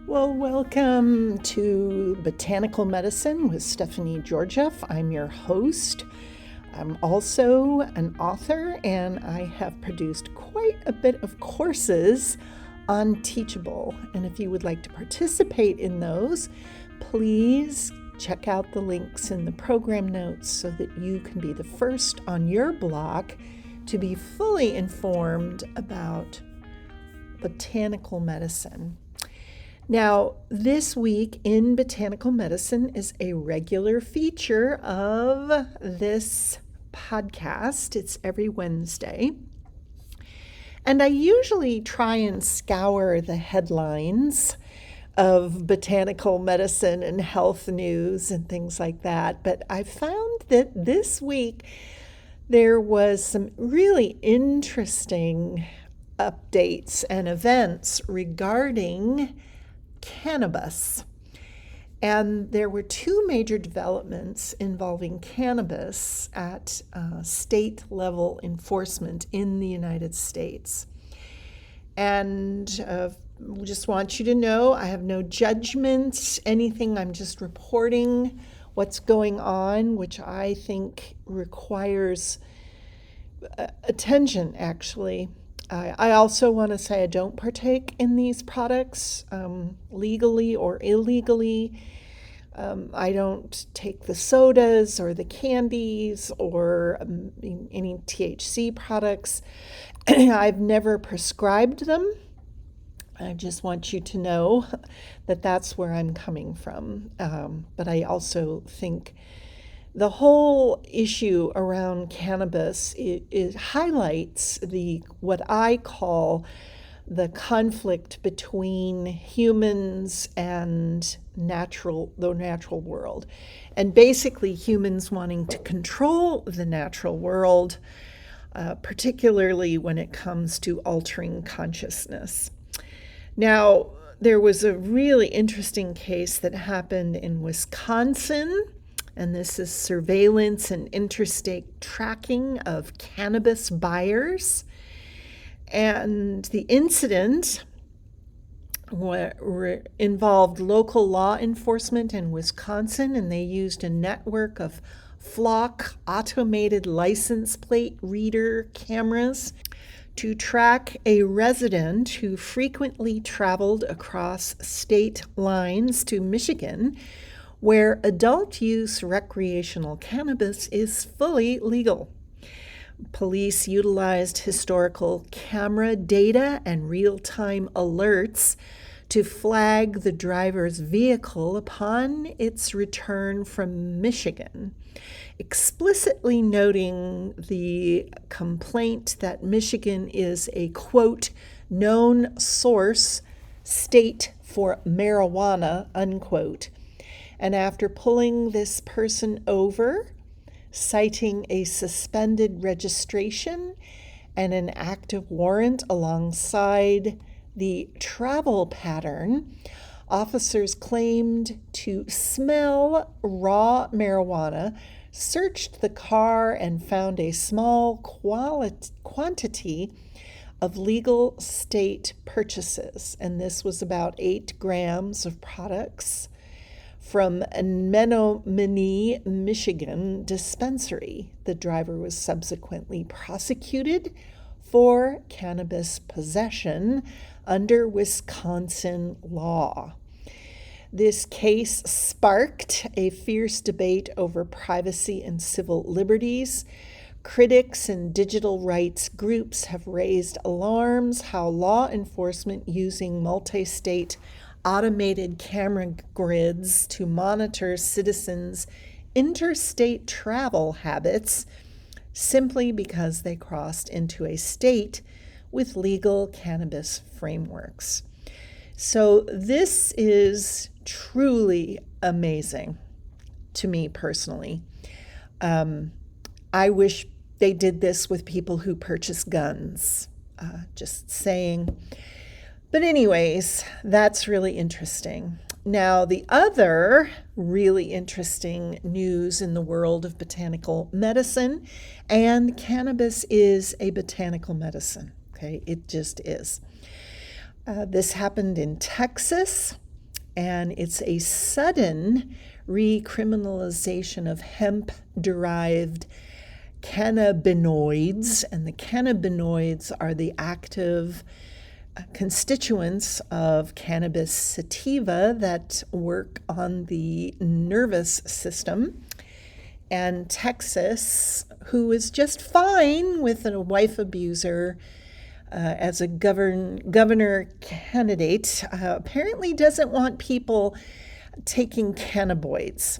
Well, welcome to Botanical Medicine with Stephanie Georgieff. I'm your host. I'm also an author, and I have produced quite a bit of courses on Teachable. And if you would like to participate in those, please check out the links in the program notes so that you can be the first on your block to be fully informed about botanical medicine. Now, this week in Botanical Medicine is a regular feature of this podcast. It's every Wednesday. And I usually try and scour the headlines of botanical medicine and health news and things like that. But I found that this week there was some really interesting updates and events regarding cannabis. And there were two major developments involving cannabis at state level enforcement in the United States. And just want you to know I have no judgment, anything. I'm just reporting what's going on, which I think requires attention, actually. I also want to say I don't partake in these products legally or illegally. I don't take the sodas or the candies or any THC products. I've never prescribed them. I just want you to know that that's where I'm coming from. But I also think the whole issue around cannabis it highlights what I call the conflict between humans and the natural world, and basically humans wanting to control the natural world, particularly when it comes to altering consciousness. Now, there was a really interesting case that happened in Wisconsin. And this is surveillance and interstate tracking of cannabis buyers. And the incident involved local law enforcement in Wisconsin, and they used a network of flock automated license plate reader cameras to track a resident who frequently traveled across state lines to Michigan, where adult use recreational cannabis is fully legal. Police utilized historical camera data and real-time alerts to flag the driver's vehicle upon its return from Michigan, explicitly noting the complaint that Michigan is a, quote, known source state for marijuana, unquote. And after pulling this person over, citing a suspended registration and an active warrant alongside the travel pattern, officers claimed to smell raw marijuana, searched the car, and found a small quantity of legal state purchases. And this was about 8 grams of products from a Menominee, Michigan dispensary. The driver was subsequently prosecuted for cannabis possession under Wisconsin law. This case sparked a fierce debate over privacy and civil liberties. Critics and digital rights groups have raised alarms how law enforcement using multi-state automated camera grids to monitor citizens' interstate travel habits simply because they crossed into a state with legal cannabis frameworks. So this is truly amazing to me personally. I wish they did this with people who purchase guns. Just saying. But anyways, that's really interesting. Now, the other really interesting news in the world of botanical medicine, and cannabis is a botanical medicine, okay? It just is. This happened in Texas. and it's a sudden recriminalization of hemp-derived cannabinoids, and the cannabinoids are the active constituents of cannabis sativa that work on the nervous system. And Texas, who is just fine with a wife abuser as a governor candidate, apparently doesn't want people taking cannabinoids.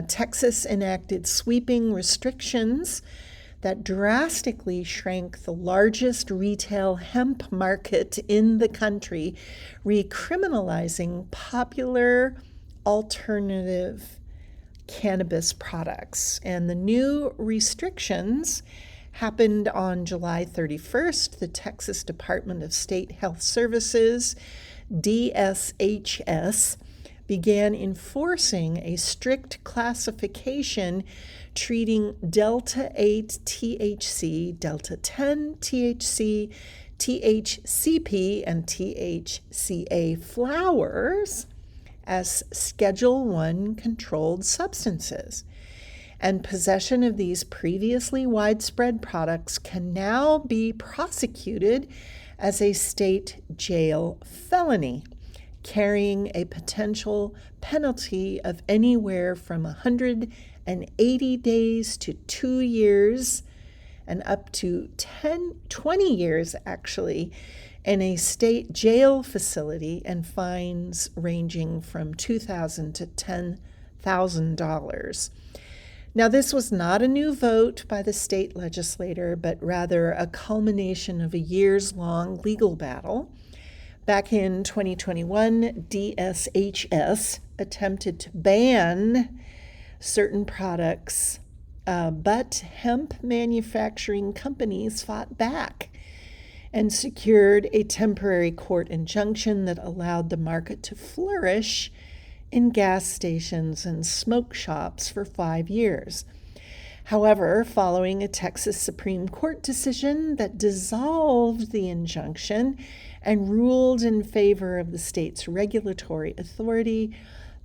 Texas enacted sweeping restrictions that drastically shrank the largest retail hemp market in the country, recriminalizing popular alternative cannabis products. And the new restrictions happened on July 31st. The Texas Department of State Health Services, DSHS, began enforcing a strict classification treating Delta 8 THC, Delta 10 THC, THCP, and THCA flowers as Schedule I controlled substances. And possession of these previously widespread products can now be prosecuted as a state jail felony, carrying a potential penalty of anywhere from 180 days to 2 years and up to 20 years actually in a state jail facility, and fines ranging from $2,000 to $10,000. Now, this was not a new vote by the state legislature, but rather a culmination of a years-long legal battle. Back in 2021, DSHS attempted to ban certain products, but hemp manufacturing companies fought back and secured a temporary court injunction that allowed the market to flourish in gas stations and smoke shops for 5 years. However, following a Texas Supreme Court decision that dissolved the injunction and ruled in favor of the state's regulatory authority,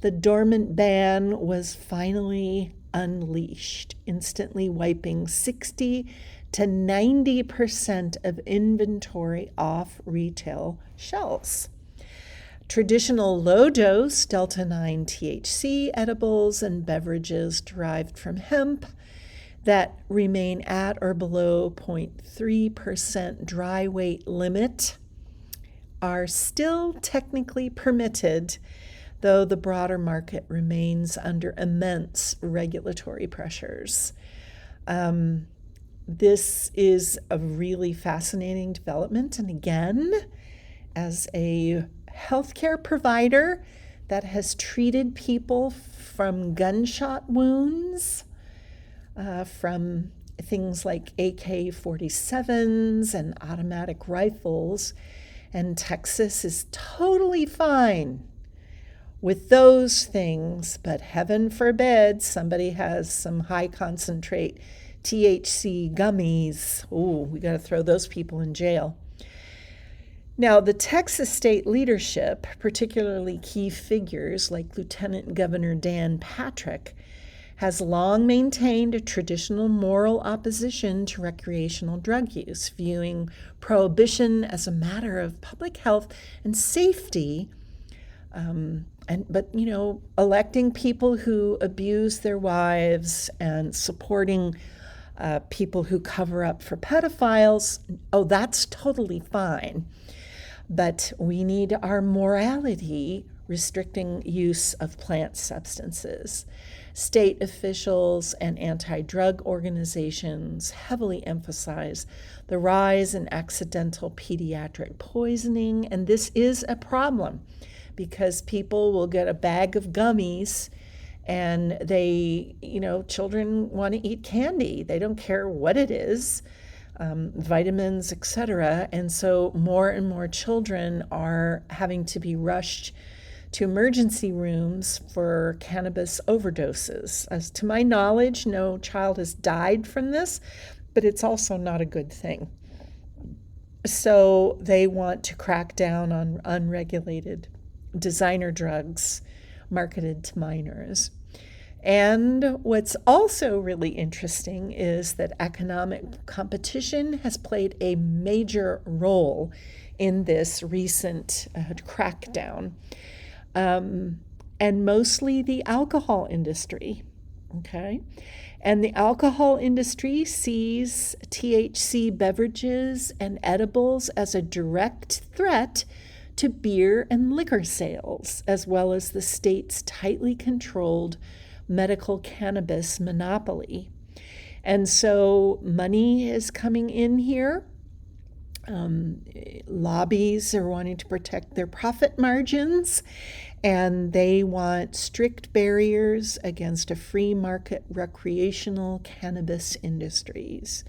the dormant ban was finally unleashed, instantly wiping 60 to 90% of inventory off retail shelves. Traditional low-dose Delta 9 THC edibles and beverages derived from hemp that remain at or below 0.3% dry weight limit are still technically permitted, though the broader market remains under immense regulatory pressures. This is a really fascinating development, and again, as a healthcare provider that has treated people from gunshot wounds, from things like AK-47s and automatic rifles, and Texas is totally fine with those things, but heaven forbid somebody has some high concentrate THC gummies. Oh, we got to throw those people in jail. Now, the Texas state leadership, particularly key figures like Lieutenant Governor Dan Patrick, has long maintained a traditional moral opposition to recreational drug use, viewing prohibition as a matter of public health and safety, but electing people who abuse their wives and supporting people who cover up for pedophiles. Oh, that's totally fine. But we need our morality restricting use of plant substances. State officials and anti-drug organizations heavily emphasize the rise in accidental pediatric poisoning, and this is a problem because people will get a bag of gummies and children want to eat candy. They don't care what it is, vitamins, etc. And so more and more children are having to be rushed to emergency rooms for cannabis overdoses. As to my knowledge, no child has died from this, but it's also not a good thing. So they want to crack down on unregulated designer drugs marketed to minors. And what's also really interesting is that economic competition has played a major role in this recent crackdown, and mostly the alcohol industry. Okay, and the alcohol industry sees THC beverages and edibles as a direct threat to beer and liquor sales, as well as the state's tightly controlled medical cannabis monopoly. And so money is coming in here. Lobbies are wanting to protect their profit margins, and they want strict barriers against a free market recreational cannabis industries.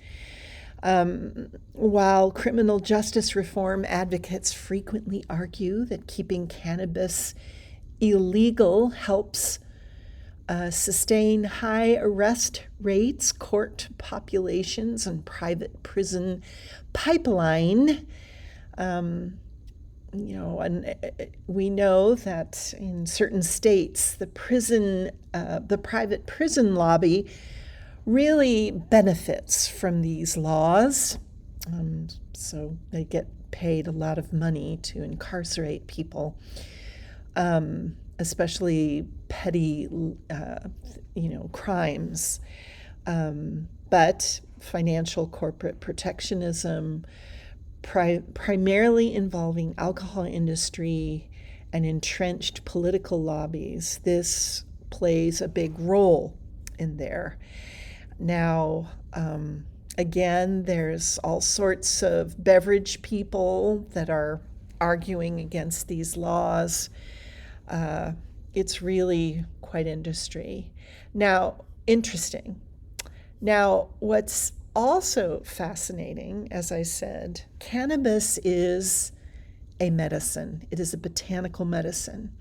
While criminal justice reform advocates frequently argue that keeping cannabis illegal helps sustain high arrest rates, court populations, and private prison pipeline. And we know that in certain states, the private prison lobby really benefits from these laws. So they get paid a lot of money to incarcerate people, especially petty, crimes. But financial corporate protectionism, primarily involving alcohol industry and entrenched political lobbies, this plays a big role in there. Now, again, there's all sorts of beverage people that are arguing against these laws. It's really quite interesting. Now, what's also fascinating, as I said, cannabis is a medicine. It is a botanical medicine.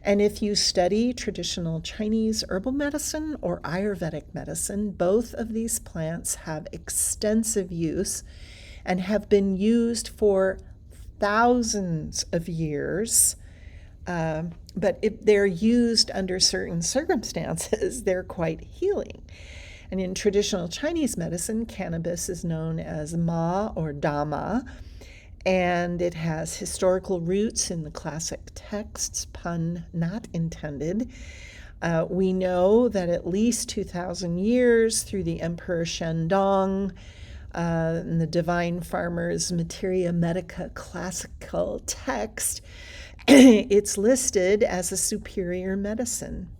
And if you study traditional Chinese herbal medicine or Ayurvedic medicine, both of these plants have extensive use and have been used for thousands of years. But if they're used under certain circumstances, they're quite healing. And in traditional Chinese medicine, cannabis is known as ma or dama, and it has historical roots in the classic texts, pun not intended. We know that at least 2,000 years through the Emperor Shandong, in the Divine Farmer's Materia Medica classical text, it's listed as a superior medicine.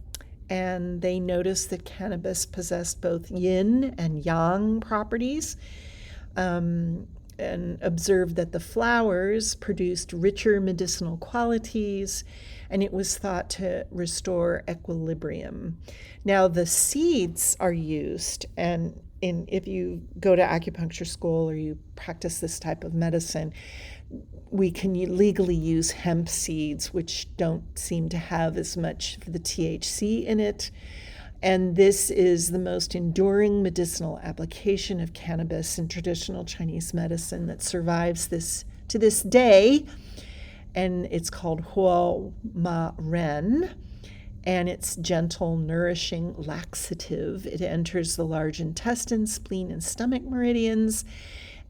And they noticed that cannabis possessed both yin and yang properties, and observed that the flowers produced richer medicinal qualities, and it was thought to restore equilibrium. Now, the seeds are used, and if you go to acupuncture school or you practice this type of medicine, we can legally use hemp seeds, which don't seem to have as much of the THC in it. And this is the most enduring medicinal application of cannabis in traditional Chinese medicine that survives to this day. And it's called Huo Ma Ren. And it's gentle, nourishing, laxative. It enters the large intestine, spleen, and stomach meridians,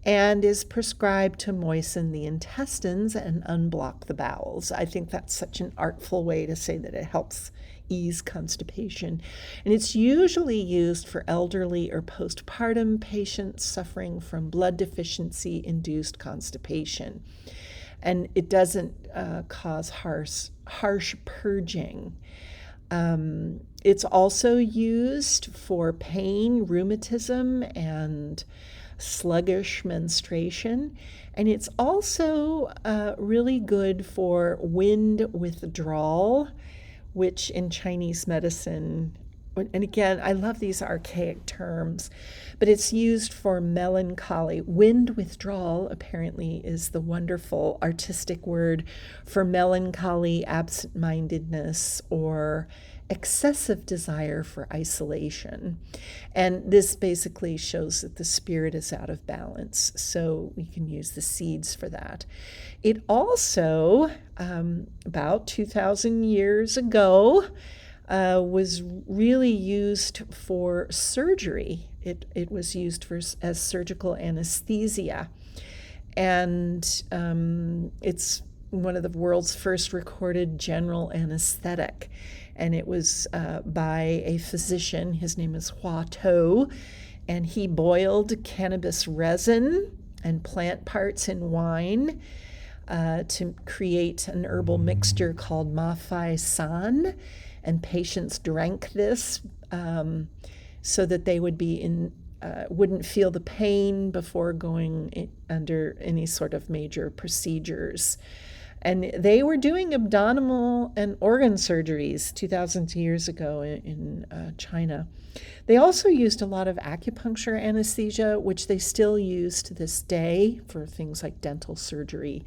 and is prescribed to moisten the intestines and unblock the bowels. I think that's such an artful way to say that it helps ease constipation. And it's usually used for elderly or postpartum patients suffering from blood deficiency-induced constipation. And it doesn't cause harsh purging. It's also used for pain, rheumatism, and sluggish menstruation. And it's also really good for wind withdrawal, which in Chinese medicine and again, I love these archaic terms, but it's used for melancholy. Wind withdrawal, apparently, is the wonderful artistic word for melancholy, absent-mindedness, or excessive desire for isolation. And this basically shows that the spirit is out of balance, so we can use the seeds for that. It also, about 2,000 years ago, was really used for surgery. It was used as surgical anesthesia. And it's one of the world's first recorded general anesthetic. And it was by a physician. His name is Hua To. And he boiled cannabis resin and plant parts in wine to create an herbal mixture called Ma Fai San. And patients drank this so that they wouldn't feel the pain before going under any sort of major procedures. And they were doing abdominal and organ surgeries 2,000 years ago in China. They also used a lot of acupuncture anesthesia, which they still use to this day for things like dental surgery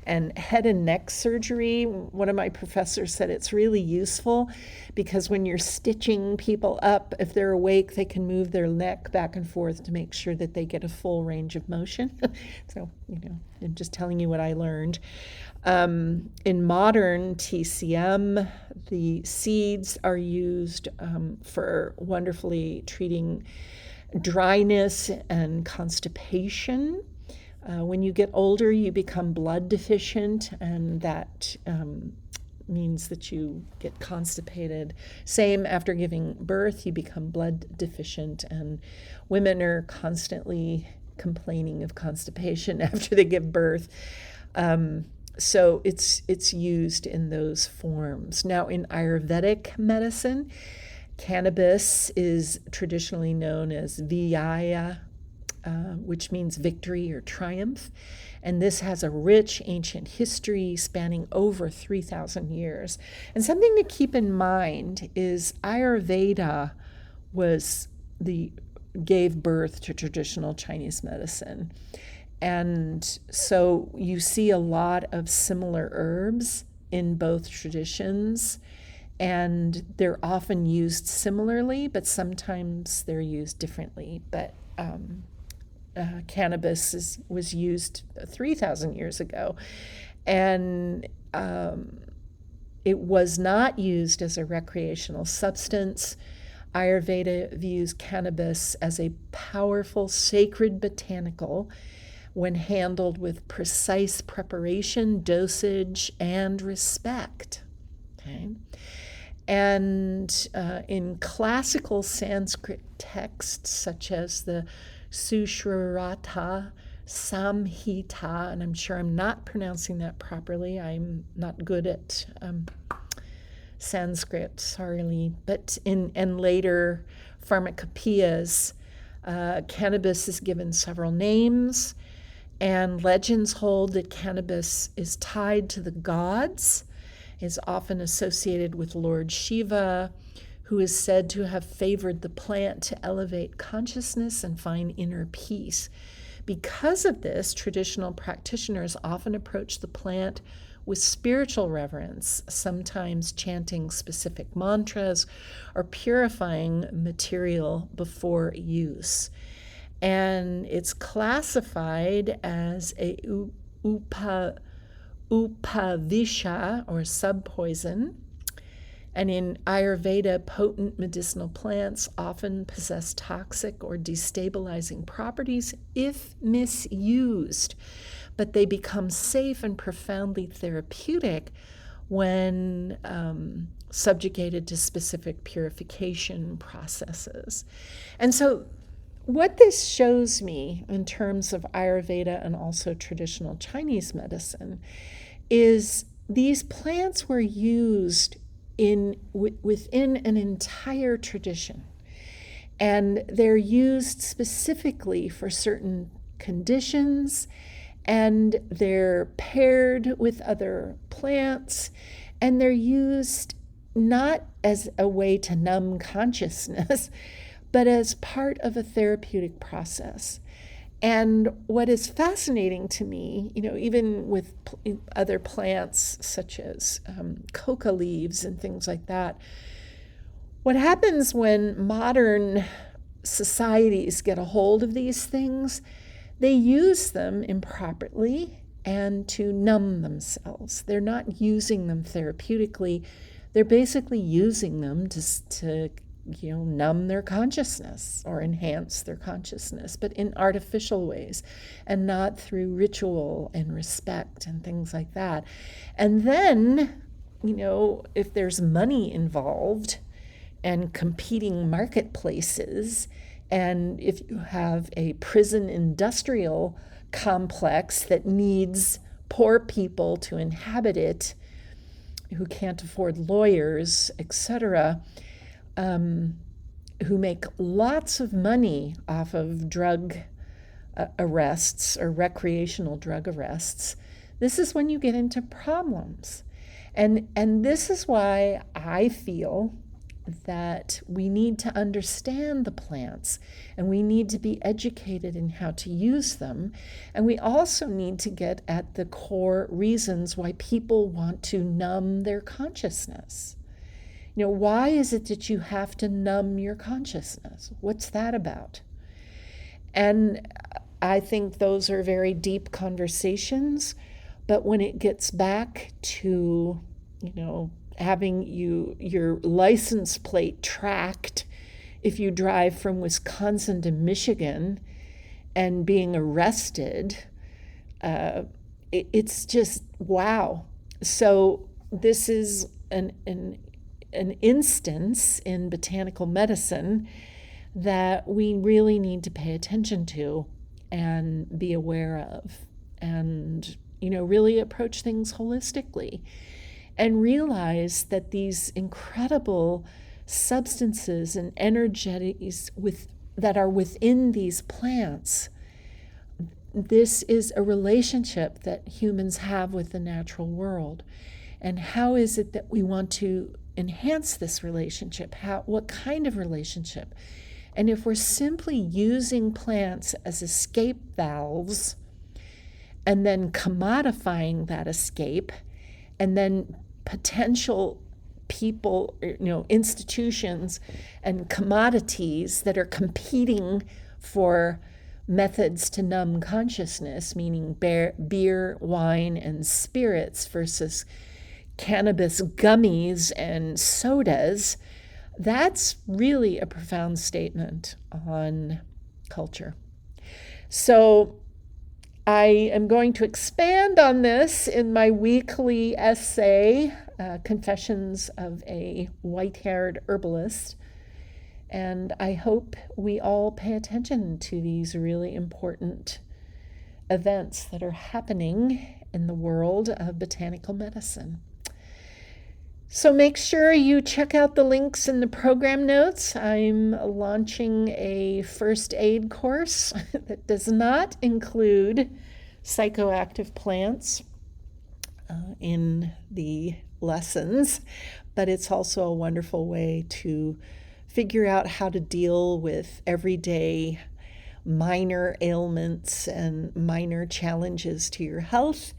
and head and neck surgery. One of my professors said it's really useful because when you're stitching people up, if they're awake, they can move their neck back and forth to make sure that they get a full range of motion. So, I'm just telling you what I learned. In modern TCM, the seeds are used for wonderfully treating dryness and constipation. When you get older, you become blood deficient, and that means that you get constipated. Same after giving birth, you become blood deficient, and women are constantly complaining of constipation after they give birth. So it's used in those forms. Now, in Ayurvedic medicine, cannabis is traditionally known as Vijaya, which means victory or triumph. And this has a rich ancient history spanning over 3,000 years. And something to keep in mind is Ayurveda gave birth to traditional Chinese medicine. And so you see a lot of similar herbs in both traditions, and they're often used similarly, but sometimes they're used differently. But cannabis was used 3,000 years ago, and it was not used as a recreational substance. Ayurveda views cannabis as a powerful, sacred botanical when handled with precise preparation, dosage, and respect. Okay? And in classical Sanskrit texts, such as the Sushruta Samhita, and I'm sure I'm not pronouncing that properly, I'm not good at Sanskrit, sorry, but in later pharmacopoeias, cannabis is given several names, and legends hold that cannabis is tied to the gods, is often associated with Lord Shiva, who is said to have favored the plant to elevate consciousness and find inner peace. Because of this, traditional practitioners often approach the plant with spiritual reverence, sometimes chanting specific mantras or purifying material before use. And it's classified as a upavisha or subpoison. And in Ayurveda, potent medicinal plants often possess toxic or destabilizing properties if misused, but they become safe and profoundly therapeutic when subjugated to specific purification processes. And so what this shows me in terms of Ayurveda and also traditional Chinese medicine is these plants were used within an entire tradition, and they're used specifically for certain conditions, and they're paired with other plants, and they're used not as a way to numb consciousness, but as part of a therapeutic process. And what is fascinating to me, even with other plants such as coca leaves and things like that, what happens when modern societies get a hold of these things, they use them improperly and to numb themselves. They're not using them therapeutically. They're basically using them to numb their consciousness or enhance their consciousness, but in artificial ways and not through ritual and respect and things like that. And then, if there's money involved and competing marketplaces, and if you have a prison industrial complex that needs poor people to inhabit it, who can't afford lawyers, etc., who make lots of money off of drug arrests or recreational drug arrests, this is when you get into problems. And this is why I feel that we need to understand the plants, and we need to be educated in how to use them. And we also need to get at the core reasons why people want to numb their consciousness. Why is it that you have to numb your consciousness? What's that about? And I think those are very deep conversations, but when it gets back to, having your license plate tracked if you drive from Wisconsin to Michigan and being arrested, it's just wow. So this is an instance in botanical medicine that we really need to pay attention to and be aware of, and really approach things holistically and realize that these incredible substances and energies that are within these plants, this is a relationship that humans have with the natural world. And how is it that we want to enhance this relationship? What kind of relationship? And if we're simply using plants as escape valves and then commodifying that escape, and then potential people, institutions and commodities that are competing for methods to numb consciousness, meaning beer, wine, and spirits versus cannabis gummies and sodas, that's really a profound statement on culture. So I am going to expand on this in my weekly essay, Confessions of a White-Haired Herbalist. And I hope we all pay attention to these really important events that are happening in the world of botanical medicine. So make sure you check out the links in the program notes. I'm launching a first aid course that does not include psychoactive plants in the lessons, but it's also a wonderful way to figure out how to deal with everyday minor ailments and minor challenges to your health.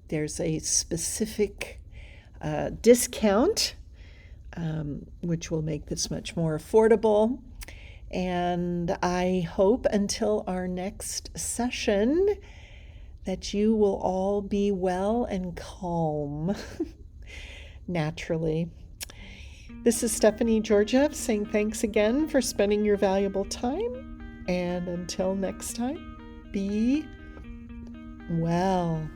There's a specific discount, which will make this much more affordable. And I hope until our next session that you will all be well and calm naturally. This is Stephanie Georgiev saying thanks again for spending your valuable time. And until next time, be well.